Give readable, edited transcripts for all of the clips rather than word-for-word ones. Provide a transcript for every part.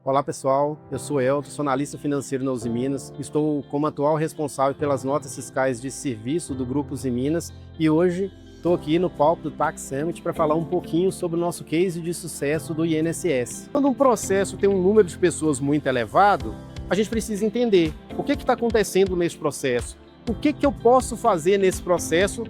Olá pessoal, eu sou Elton, sou analista financeiro na Usiminas, estou como atual responsável pelas notas fiscais de serviço do Grupo Usiminas e hoje estou aqui no palco do Tax Summit para falar um pouquinho sobre o nosso case de sucesso do INSS. Quando um processo tem um número de pessoas muito elevado, a gente precisa entender o que está acontecendo nesse processo, o que eu posso fazer nesse processo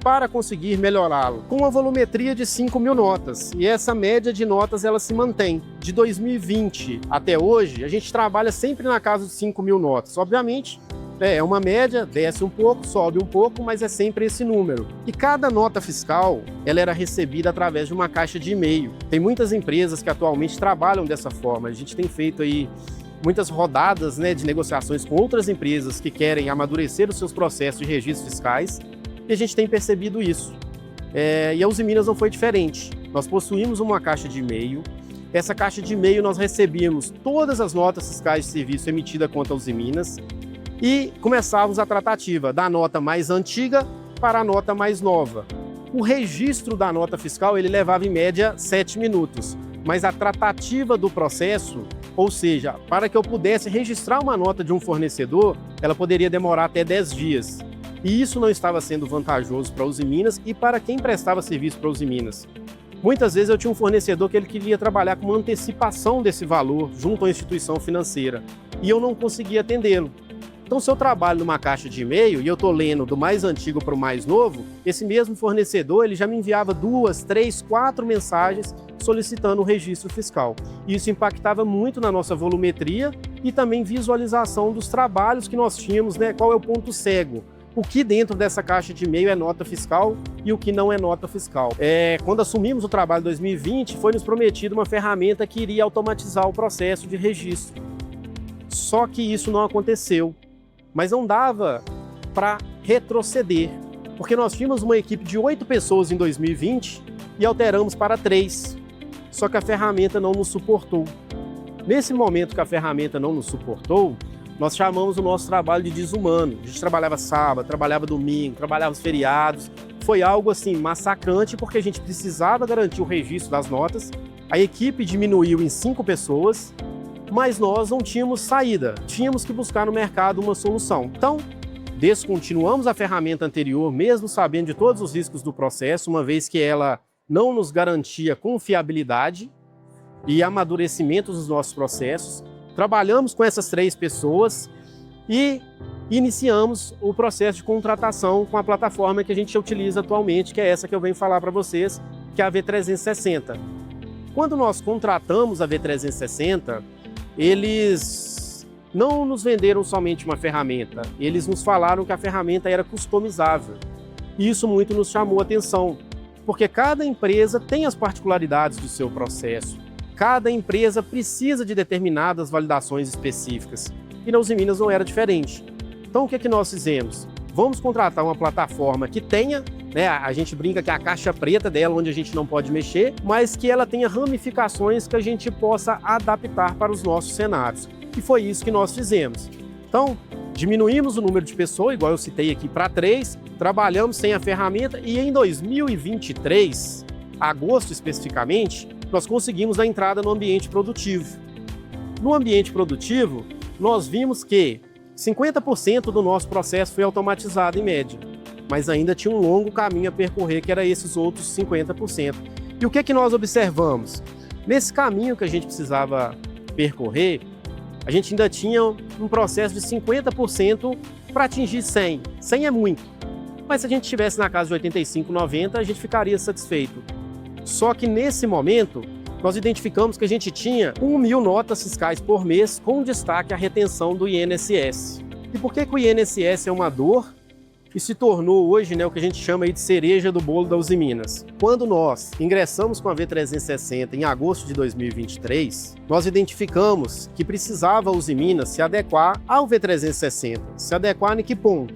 para conseguir melhorá-lo, com uma volumetria de 5.000 notas. E essa média de notas ela se mantém. De 2020 até hoje, a gente trabalha sempre na casa de 5.000 notas. Obviamente, é uma média, desce um pouco, sobe um pouco, mas é sempre esse número. E cada nota fiscal, ela era recebida através de uma caixa de e-mail. Tem muitas empresas que atualmente trabalham dessa forma. A gente tem feito aí muitas rodadas, de negociações com outras empresas que querem amadurecer os seus processos de registros fiscais. E a gente tem percebido isso. E a Usiminas não foi diferente. Nós possuímos uma caixa de e-mail. Essa caixa de e-mail nós recebíamos todas as notas fiscais de serviço emitidas contra a Usiminas e começávamos a tratativa da nota mais antiga para a nota mais nova. O registro da nota fiscal ele levava em média 7 minutos, mas a tratativa do processo, ou seja, para que eu pudesse registrar uma nota de um fornecedor, ela poderia demorar até 10 dias. E isso não estava sendo vantajoso para a Usiminas e para quem prestava serviço para a Usiminas. Muitas vezes eu tinha um fornecedor que ele queria trabalhar com uma antecipação desse valor junto à instituição financeira e eu não conseguia atendê-lo. Então, se eu trabalho numa caixa de e-mail e eu estou lendo do mais antigo para o mais novo, esse mesmo fornecedor ele já me enviava 2, 3, 4 mensagens solicitando o registro fiscal. Isso impactava muito na nossa volumetria e também visualização dos trabalhos que nós tínhamos, qual é o ponto cego. O que dentro dessa caixa de e-mail é nota fiscal e o que não é nota fiscal. Quando assumimos o trabalho em 2020, foi nos prometido uma ferramenta que iria automatizar o processo de registro. Só que isso não aconteceu, mas não dava para retroceder, porque nós tínhamos uma equipe de 8 pessoas em 2020 e alteramos para 3, só que a ferramenta não nos suportou. Nesse momento que a ferramenta não nos suportou, nós chamamos o nosso trabalho de desumano. A gente trabalhava sábado, trabalhava domingo, trabalhava os feriados. Foi algo assim massacrante porque a gente precisava garantir o registro das notas. A equipe diminuiu em 5 pessoas, mas nós não tínhamos saída. Tínhamos que buscar no mercado uma solução. Então, descontinuamos a ferramenta anterior, mesmo sabendo de todos os riscos do processo, uma vez que ela não nos garantia confiabilidade e amadurecimento dos nossos processos. Trabalhamos com essas 3 pessoas e iniciamos o processo de contratação com a plataforma que a gente utiliza atualmente, que é essa que eu venho falar para vocês, que é a V360. Quando nós contratamos a V360, eles não nos venderam somente uma ferramenta, eles nos falaram que a ferramenta era customizável. E isso muito nos chamou a atenção, porque cada empresa tem as particularidades do seu processo. Cada empresa precisa de determinadas validações específicas e na Usiminas não era diferente. Então o que nós fizemos? Vamos contratar uma plataforma que tenha, a gente brinca que é a caixa preta dela, onde a gente não pode mexer, mas que ela tenha ramificações que a gente possa adaptar para os nossos cenários. E foi isso que nós fizemos. Então, diminuímos o número de pessoas, igual eu citei aqui, para 3, trabalhamos sem a ferramenta e em 2023, agosto especificamente, nós conseguimos a entrada no ambiente produtivo. No ambiente produtivo, nós vimos que 50% do nosso processo foi automatizado em média, mas ainda tinha um longo caminho a percorrer, que era esses outros 50%. E o que nós observamos? Nesse caminho que a gente precisava percorrer, a gente ainda tinha um processo de 50% para atingir 100. 100 é muito, mas se a gente estivesse na casa de 85, 90, a gente ficaria satisfeito. Só que nesse momento, nós identificamos que a gente tinha 1.000 notas fiscais por mês, com destaque à retenção do INSS. E por que o INSS é uma dor e se tornou hoje o que a gente chama aí de cereja do bolo da Usiminas? Quando nós ingressamos com a V360 em agosto de 2023, nós identificamos que precisava a Usiminas se adequar ao V360. Se adequar em que ponto?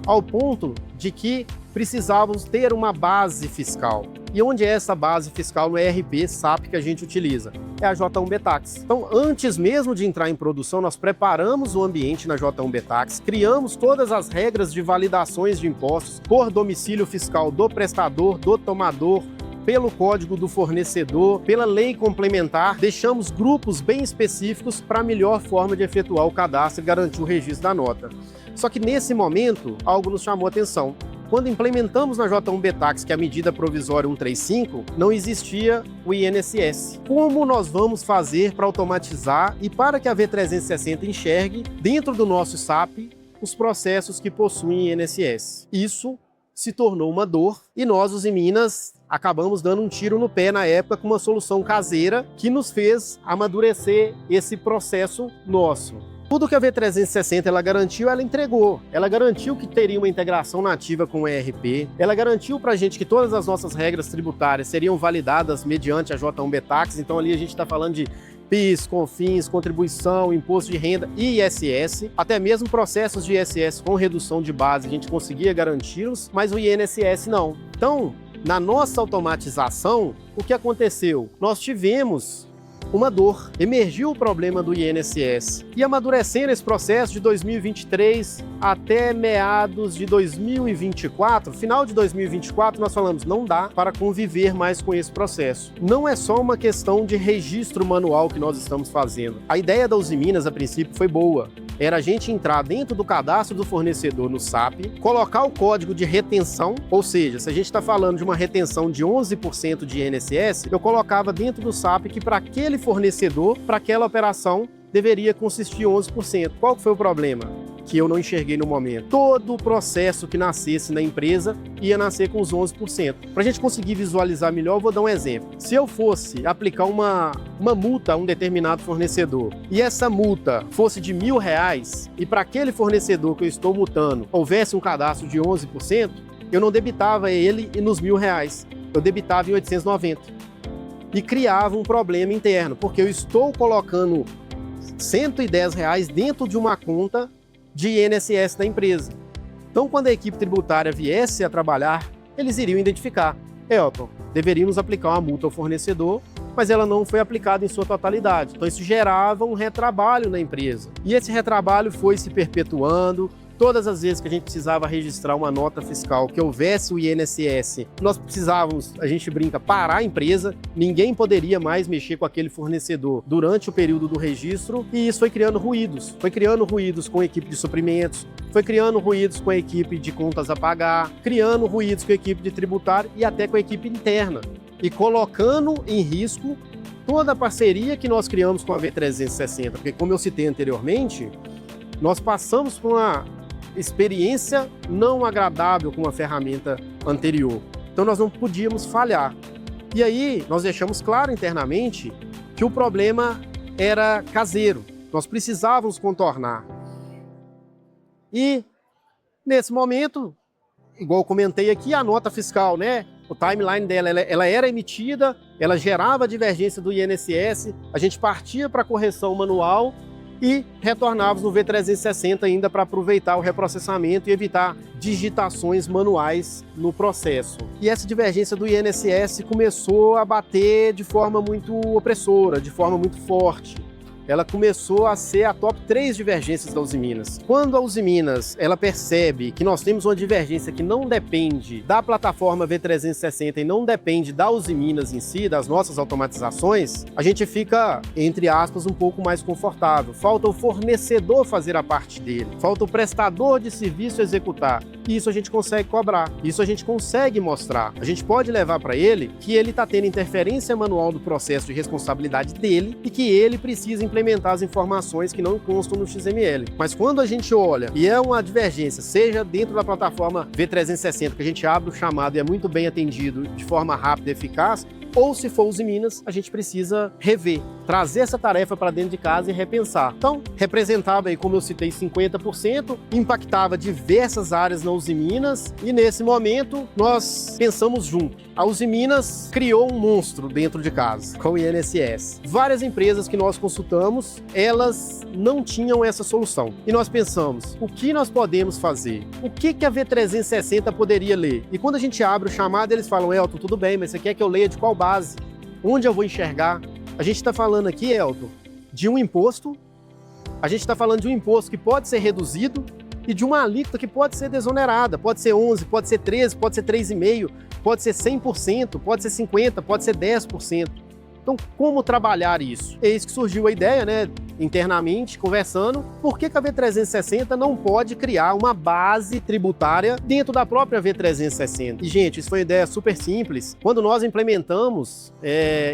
Ao ponto de que precisávamos ter uma base fiscal. E onde é essa base fiscal no ERP SAP que a gente utiliza? É a J1B Tax. Então, antes mesmo de entrar em produção, nós preparamos o ambiente na J1B Tax, criamos todas as regras de validações de impostos por domicílio fiscal do prestador, do tomador, pelo código do fornecedor, pela lei complementar, deixamos grupos bem específicos para a melhor forma de efetuar o cadastro e garantir o registro da nota. Só que nesse momento, algo nos chamou a atenção. Quando implementamos na J1BTax, que é a medida provisória 135, não existia o INSS. Como nós vamos fazer para automatizar e para que a V360 enxergue, dentro do nosso SAP, os processos que possuem INSS? Isso se tornou uma dor e nós, os Minas, acabamos dando um tiro no pé na época com uma solução caseira que nos fez amadurecer esse processo nosso. Tudo que a V360 ela garantiu, ela entregou. Ela garantiu que teria uma integração nativa com o ERP. Ela garantiu para a gente que todas as nossas regras tributárias seriam validadas mediante a J1BTax. Então ali a gente está falando de PIS, COFINS, contribuição, imposto de renda e ISS. Até mesmo processos de ISS com redução de base a gente conseguia garanti-los, mas o INSS não. Então, na nossa automatização, o que aconteceu? Nós tivemos uma dor, emergiu o problema do INSS e amadurecendo esse processo de 2023 até meados de 2024, final de 2024, nós falamos, não dá para conviver mais com esse processo. Não é só uma questão de registro manual que nós estamos fazendo. A ideia da Usiminas, a princípio, foi boa. Era a gente entrar dentro do cadastro do fornecedor no SAP, colocar o código de retenção, ou seja, se a gente está falando de uma retenção de 11% de INSS, eu colocava dentro do SAP que para aquele fornecedor, para aquela operação, deveria consistir 11%. Qual foi o problema? Que eu não enxerguei no momento. Todo o processo que nascesse na empresa ia nascer com os 11%. Para a gente conseguir visualizar melhor, eu vou dar um exemplo. Se eu fosse aplicar uma multa a um determinado fornecedor e essa multa fosse de R$1.000 e para aquele fornecedor que eu estou multando houvesse um cadastro de 11%, eu não debitava ele nos R$1.000, eu debitava em 890. E criava um problema interno, porque eu estou colocando R$110 dentro de uma conta de INSS da empresa. Então, quando a equipe tributária viesse a trabalhar, eles iriam identificar: Elton, deveríamos aplicar uma multa ao fornecedor, mas ela não foi aplicada em sua totalidade. Então, isso gerava um retrabalho na empresa. E esse retrabalho foi se perpetuando. Todas as vezes que a gente precisava registrar uma nota fiscal que houvesse o INSS, nós precisávamos, a gente brinca, parar a empresa, ninguém poderia mais mexer com aquele fornecedor durante o período do registro, e isso foi criando ruídos. Foi criando ruídos com a equipe de suprimentos, foi criando ruídos com a equipe de contas a pagar, criando ruídos com a equipe de tributário e até com a equipe interna, e colocando em risco toda a parceria que nós criamos com a V360, porque, como eu citei anteriormente, nós passamos por uma experiência não agradável com a ferramenta anterior. Então nós não podíamos falhar. E aí nós deixamos claro internamente que o problema era caseiro. Nós precisávamos contornar. E nesse momento, igual eu comentei aqui, a nota fiscal, né? O timeline dela, ela era emitida, ela gerava divergência do INSS, a gente partia para a correção manual e retornávamos no V360 ainda para aproveitar o reprocessamento e evitar digitações manuais no processo. E essa divergência do INSS começou a bater de forma muito opressora, de forma muito forte. Ela começou a ser a top 3 divergências da Usiminas. Quando a Usiminas ela percebe que nós temos uma divergência que não depende da plataforma V360 e não depende da Usiminas em si, das nossas automatizações, a gente fica, entre aspas, um pouco mais confortável. Falta o fornecedor fazer a parte dele, falta o prestador de serviço executar. E isso a gente consegue cobrar, isso a gente consegue mostrar. A gente pode levar para ele que ele está tendo interferência manual do processo de responsabilidade dele e que ele precisa implementar as informações que não constam no XML. Mas quando a gente olha e é uma divergência, seja dentro da plataforma V360, que a gente abre o chamado e é muito bem atendido de forma rápida e eficaz, ou se for Usiminas, a gente precisa rever, trazer essa tarefa para dentro de casa e repensar. Então, representava aí, como eu citei, 50%, impactava diversas áreas na Usiminas e nesse momento nós pensamos junto. A Usiminas criou um monstro dentro de casa, com o INSS. Várias empresas que nós consultamos, elas não tinham essa solução. E nós pensamos, o que nós podemos fazer? O que a V360 poderia ler? E quando a gente abre o chamado, eles falam: Elton, tudo bem, mas você quer que eu leia de qual base? Onde eu vou enxergar? A gente está falando aqui, Elton, de um imposto, a gente está falando de um imposto que pode ser reduzido e de uma alíquota que pode ser desonerada, pode ser 11, pode ser 13, pode ser 3,5%. pode ser 100%, pode ser 50%, pode ser 10%. Então, como trabalhar isso? Eis que surgiu a ideia, né, internamente, conversando, por que a V360 não pode criar uma base tributária dentro da própria V360? E, gente, isso foi uma ideia super simples. Quando nós implementamos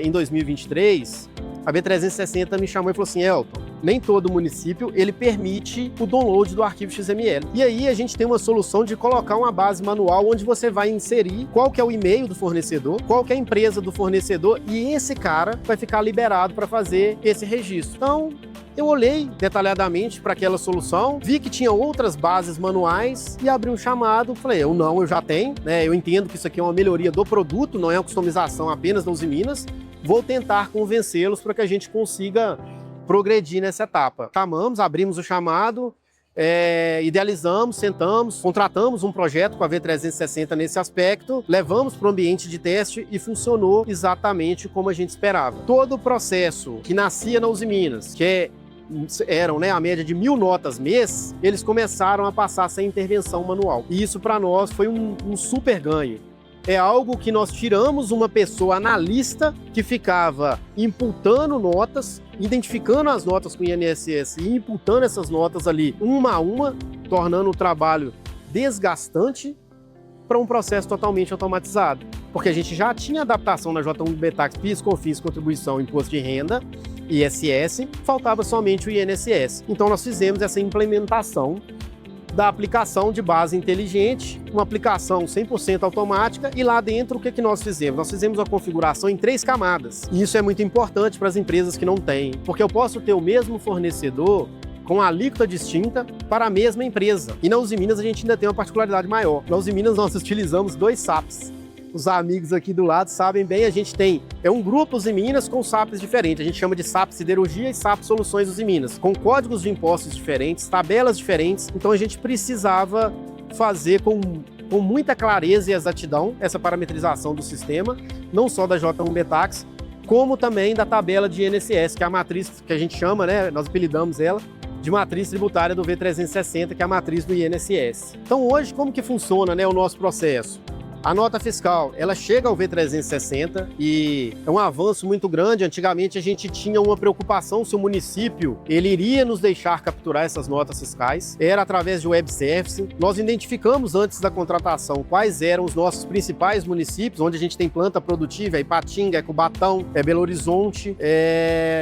em 2023, a V360 me chamou e falou assim, Elton, nem todo município ele permite o download do arquivo XML. E aí a gente tem uma solução de colocar uma base manual onde você vai inserir qual que é o e-mail do fornecedor, qual que é a empresa do fornecedor e esse cara vai ficar liberado para fazer esse registro. Então, eu olhei detalhadamente para aquela solução, vi que tinha outras bases manuais e abri um chamado, falei, eu já tenho, né? Eu entendo que isso aqui é uma melhoria do produto, não é uma customização apenas da Usiminas, vou tentar convencê-los para que a gente consiga progredir nessa etapa. Chamamos, abrimos o chamado, idealizamos, sentamos, contratamos um projeto com a V360 nesse aspecto, levamos para o ambiente de teste e funcionou exatamente como a gente esperava. Todo o processo que nascia na Usiminas, que eram, né, a média de 1.000 notas mês, eles começaram a passar sem intervenção manual. E isso para nós foi um super ganho. É algo que nós tiramos uma pessoa analista que ficava imputando notas, identificando as notas com o INSS e imputando essas notas ali uma a uma, tornando o trabalho desgastante para um processo totalmente automatizado. Porque a gente já tinha adaptação na J1 do BTAX, PIS, COFINS, contribuição, imposto de renda, ISS, faltava somente o INSS. Então nós fizemos essa implementação da aplicação de base inteligente, uma aplicação 100% automática, e lá dentro o que nós fizemos? Nós fizemos uma configuração em 3 camadas. E isso é muito importante para as empresas que não têm, porque eu posso ter o mesmo fornecedor com a alíquota distinta para a mesma empresa. E na Usiminas a gente ainda tem uma particularidade maior. Na Usiminas nós utilizamos 2 SAPs. Os amigos aqui do lado sabem bem, a gente tem um grupo Usiminas com SAPs diferentes, a gente chama de SAP Siderurgia e SAP Soluções Usiminas, com códigos de impostos diferentes, tabelas diferentes, então a gente precisava fazer com muita clareza e exatidão essa parametrização do sistema, não só da J1 BTAX, como também da tabela de INSS, que é a matriz que a gente chama, né, nós apelidamos ela, de matriz tributária do V360, que é a matriz do INSS. Então hoje, como que funciona, né, o nosso processo? A nota fiscal, ela chega ao V360 e é um avanço muito grande. Antigamente a gente tinha uma preocupação se o município ele iria nos deixar capturar essas notas fiscais. Era através de web service. Nós identificamos antes da contratação quais eram os nossos principais municípios, onde a gente tem planta produtiva, é Ipatinga, é Cubatão, é Belo Horizonte,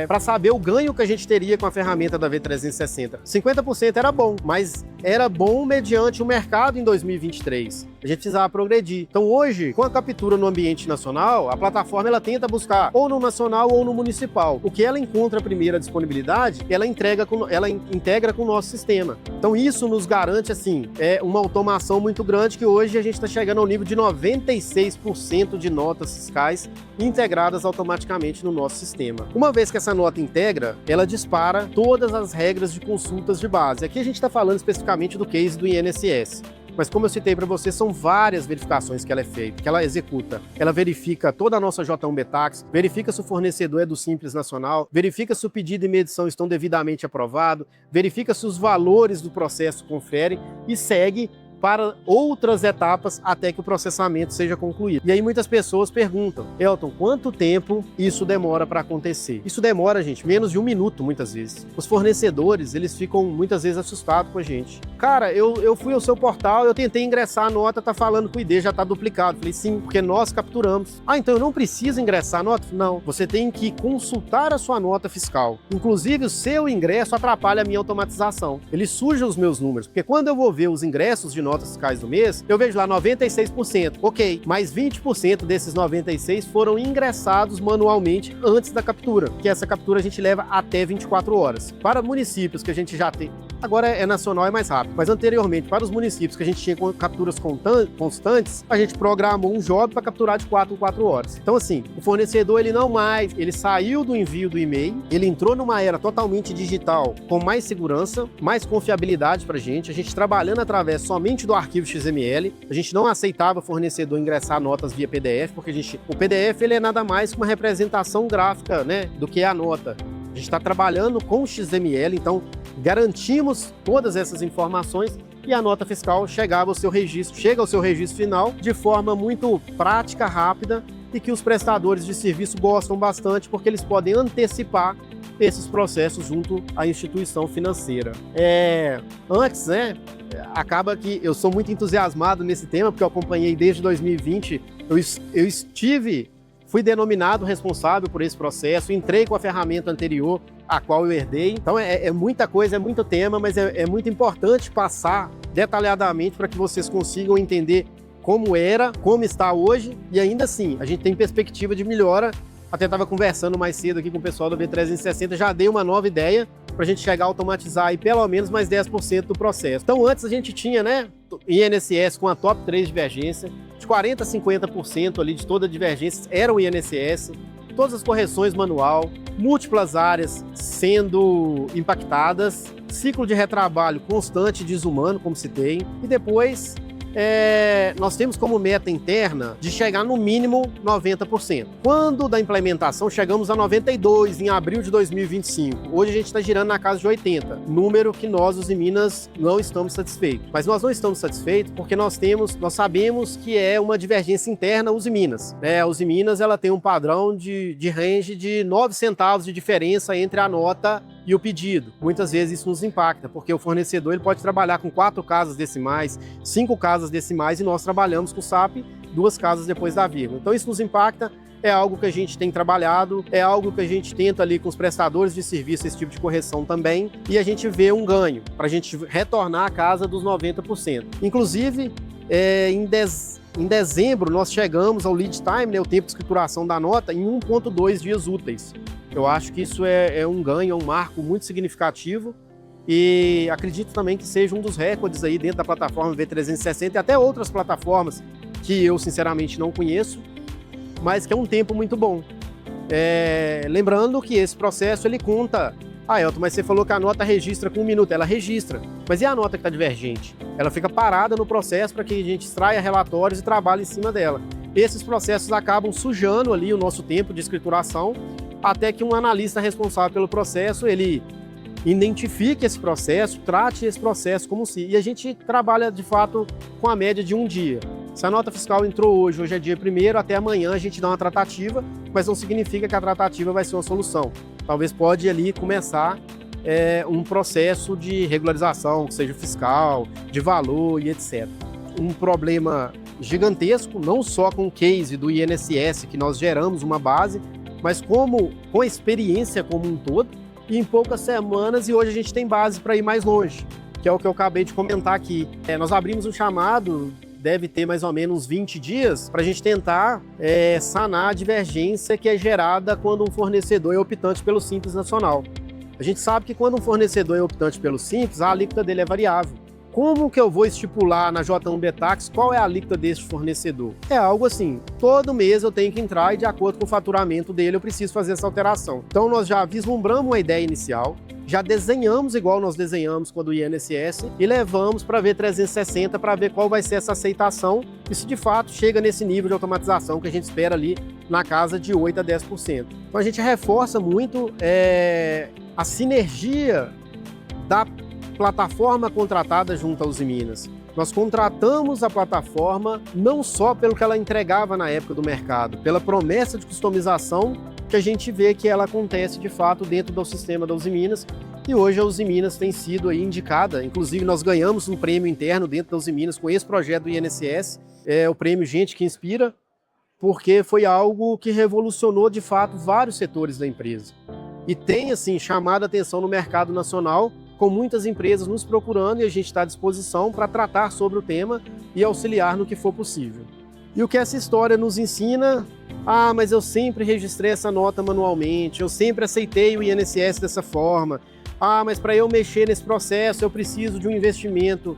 para saber o ganho que a gente teria com a ferramenta da V360. 50% era bom, mas era bom mediante o mercado em 2023. A gente precisava progredir. Então hoje, com a captura no ambiente nacional, a plataforma ela tenta buscar ou no nacional ou no municipal. O que ela encontra a primeira disponibilidade, ela integra com o nosso sistema. Então isso nos garante assim, uma automação muito grande que hoje a gente está chegando ao nível de 96% de notas fiscais integradas automaticamente no nosso sistema. Uma vez que essa nota integra, ela dispara todas as regras de consultas de base. Aqui a gente está falando especificamente do case do INSS. Mas como eu citei para você, são várias verificações que ela é feita, que ela executa. Ela verifica toda a nossa J1 BTAX, verifica se o fornecedor é do Simples Nacional, verifica se o pedido e medição estão devidamente aprovados, verifica se os valores do processo conferem e segue para outras etapas até que o processamento seja concluído. E aí muitas pessoas perguntam, Elton, quanto tempo isso demora para acontecer? Isso demora, gente, menos de 1 minuto muitas vezes. Os fornecedores, eles ficam muitas vezes assustados com a gente. Cara, eu fui ao seu portal, eu tentei ingressar a nota, tá falando que o ID já está duplicado. Falei, sim, porque nós capturamos. Ah, então eu não preciso ingressar a nota? Não, você tem que consultar a sua nota fiscal. Inclusive, o seu ingresso atrapalha a minha automatização. Ele suja os meus números, porque quando eu vou ver os ingressos de notas fiscais do mês, eu vejo lá 96%. Ok, mas 20% desses 96% foram ingressados manualmente antes da captura, que essa captura a gente leva até 24 horas. Para municípios que a gente já tem, agora é nacional, é mais rápido, mas anteriormente, para os municípios que a gente tinha capturas constantes, a gente programou um job para capturar de 4 em 4 horas. Então assim, o fornecedor ele saiu do envio do e-mail, ele entrou numa era totalmente digital, com mais segurança, mais confiabilidade para a gente trabalhando através somente do arquivo XML, a gente não aceitava fornecedor ingressar notas via PDF, porque o PDF ele é nada mais que uma representação gráfica, né, do que a nota. A gente está trabalhando com o XML, então garantimos todas essas informações e a nota fiscal chega ao seu registro final de forma muito prática, rápida, e que os prestadores de serviço gostam bastante porque eles podem antecipar esses processos junto à instituição financeira. Antes, acaba que eu sou muito entusiasmado nesse tema, porque eu acompanhei desde 2020, fui denominado responsável por esse processo, entrei com a ferramenta anterior, a qual eu herdei. Então é muita coisa, é muito tema, mas é muito importante passar detalhadamente para que vocês consigam entender como era, como está hoje, e ainda assim, a gente tem perspectiva de melhora. Até estava conversando mais cedo aqui com o pessoal do V360, já dei uma nova ideia para a gente chegar a automatizar aí pelo menos mais 10% do processo. Então antes a gente tinha, INSS com a top 3 divergência, de 40% a 50% ali de toda a divergência era o INSS, todas as correções manual, múltiplas áreas sendo impactadas, ciclo de retrabalho constante e desumano, como citei, e depois nós temos como meta interna de chegar no mínimo 90%. Quando da implementação chegamos a 92% em abril de 2025. Hoje a gente está girando na casa de 80%, número que nós, os Minas, não estamos satisfeitos. Mas nós não estamos satisfeitos porque nós sabemos que é uma divergência interna Uzi Minas. A Uzi Minas ela tem um padrão de range de 9 centavos de diferença entre a nota e o pedido. Muitas vezes isso nos impacta, porque o fornecedor ele pode trabalhar com 4 casas decimais, 5 casas decimais, e nós trabalhamos com o SAP 2 casas depois da vírgula. Então isso nos impacta, é algo que a gente tem trabalhado, é algo que a gente tenta ali com os prestadores de serviço, esse tipo de correção também, e a gente vê um ganho, para a gente retornar à casa dos 90%. Inclusive, em dezembro nós chegamos ao lead time, o tempo de escrituração da nota, em 1,2 dias úteis. Eu acho que isso é um ganho, é um marco muito significativo, e acredito também que seja um dos recordes aí dentro da plataforma V360 e até outras plataformas que eu sinceramente não conheço, mas que é um tempo muito bom. Lembrando que esse processo ele conta, Elton, mas você falou que a nota registra com 1 minuto, ela registra, mas e a nota que está divergente? Ela fica parada no processo para que a gente extraia relatórios e trabalhe em cima dela. Esses processos acabam sujando ali o nosso tempo de escrituração, até que um analista responsável pelo processo, ele identifique esse processo, trate esse processo como se... E a gente trabalha, de fato, com a média de 1 dia. Se a nota fiscal entrou hoje é dia 1º, até amanhã a gente dá uma tratativa, mas não significa que a tratativa vai ser uma solução. Talvez pode ali começar um processo de regularização, seja fiscal, de valor e etc. Um problema gigantesco, não só com o case do INSS, que nós geramos uma base, mas com a experiência como um todo, e em poucas semanas, e hoje a gente tem base para ir mais longe, que é o que eu acabei de comentar aqui. Nós abrimos um chamado, deve ter mais ou menos 20 dias, para a gente tentar sanar a divergência que é gerada quando um fornecedor é optante pelo Simples Nacional. A gente sabe que quando um fornecedor é optante pelo Simples, a alíquota dele é variável. Como que eu vou estipular na J1B Tax qual é a alíquota desse fornecedor? É algo assim, todo mês eu tenho que entrar e de acordo com o faturamento dele eu preciso fazer essa alteração. Então nós já vislumbramos uma ideia inicial, já desenhamos igual nós desenhamos com a do INSS e levamos para V360 para ver qual vai ser essa aceitação e se de fato chega nesse nível de automatização que a gente espera ali na casa de 8% a 10%. Então a gente reforça muito a sinergia da plataforma contratada junto aos Minas. Nós contratamos a plataforma não só pelo que ela entregava na época do mercado, pela promessa de customização que a gente vê que ela acontece de fato dentro do sistema da Uzi Minas, e hoje a Uzi Minas tem sido aí indicada, inclusive nós ganhamos um prêmio interno dentro da Uzi Minas com esse projeto do INSS, o prêmio Gente que Inspira, porque foi algo que revolucionou de fato vários setores da empresa. E tem assim chamado a atenção no mercado nacional, com muitas empresas nos procurando, e a gente está à disposição para tratar sobre o tema e auxiliar no que for possível. E o que essa história nos ensina? Mas eu sempre registrei essa nota manualmente, eu sempre aceitei o INSS dessa forma. Mas para eu mexer nesse processo eu preciso de um investimento.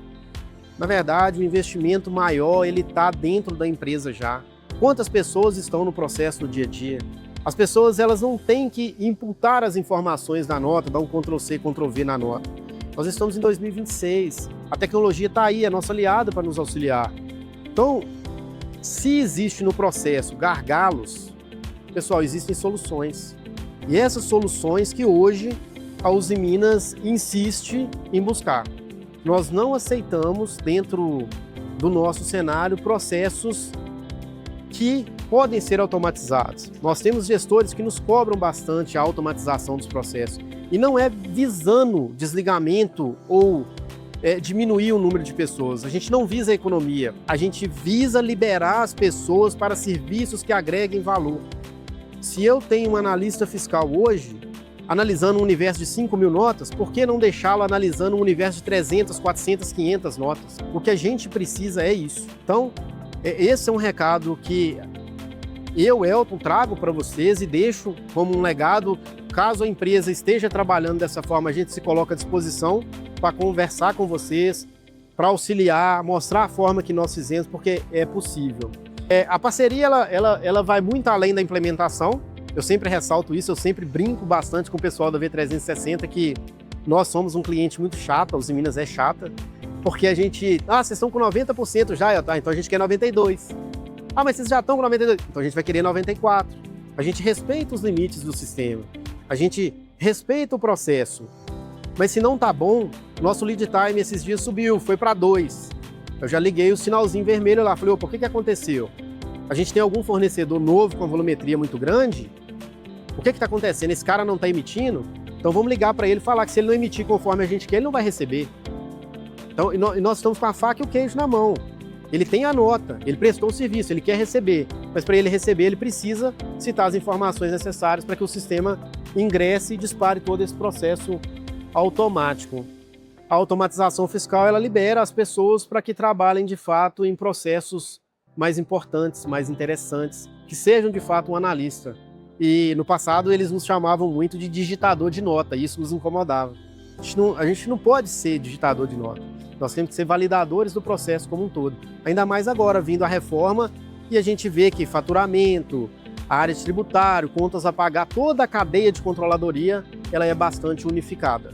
Na verdade, o investimento maior ele está dentro da empresa já. Quantas pessoas estão no processo no dia a dia? As pessoas elas não têm que imputar as informações da nota, dar um Ctrl+C, Ctrl+V na nota. Nós estamos em 2026, a tecnologia está aí, é nossa aliada para nos auxiliar. Então, se existe no processo gargalos, pessoal, existem soluções. E essas soluções que hoje a Uzi Minas insiste em buscar. nós não aceitamos dentro do nosso cenário processos que podem ser automatizados. Nós temos gestores que nos cobram bastante a automatização dos processos. E não é visando desligamento ou diminuir o número de pessoas. A gente não visa a economia, a gente visa liberar as pessoas para serviços que agreguem valor. Se eu tenho um analista fiscal hoje, analisando um universo de 5.000 notas, por que não deixá-lo analisando um universo de 300, 400, 500 notas? O que a gente precisa é isso. Então, esse é um recado que eu, Elton, trago para vocês e deixo como um legado. Caso a empresa esteja trabalhando dessa forma, a gente se coloca à disposição para conversar com vocês, para auxiliar, mostrar a forma que nós fizemos, porque é possível. A parceria ela vai muito além da implementação. Eu sempre ressalto isso, eu sempre brinco bastante com o pessoal da V360 que nós somos um cliente muito chato, a Uzi Minas é chata, porque a gente, vocês estão com 90% já, tá, então a gente quer 92%. Mas vocês já estão com 92%, então a gente vai querer 94%. A gente respeita os limites do sistema, a gente respeita o processo, mas se não tá bom, nosso lead time esses dias subiu, foi para 2. Eu já liguei o sinalzinho vermelho lá, falei, por que aconteceu? A gente tem algum fornecedor novo com volumetria muito grande? O que está acontecendo? Esse cara não está emitindo? Então vamos ligar para ele e falar que se ele não emitir conforme a gente quer, ele não vai receber. Então, e nós estamos com a faca e o queijo na mão. Ele tem a nota, ele prestou o serviço, ele quer receber, mas para ele receber ele precisa citar as informações necessárias para que o sistema ingresse e dispare todo esse processo automático. A automatização fiscal ela libera as pessoas para que trabalhem de fato em processos mais importantes, mais interessantes, que sejam de fato um analista. E no passado eles nos chamavam muito de digitador de nota, e isso nos incomodava. A gente não pode ser digitador de nota, nós temos que ser validadores do processo como um todo. Ainda mais agora, vindo a reforma, e a gente vê que faturamento, a área de tributário, contas a pagar, toda a cadeia de controladoria, ela é bastante unificada.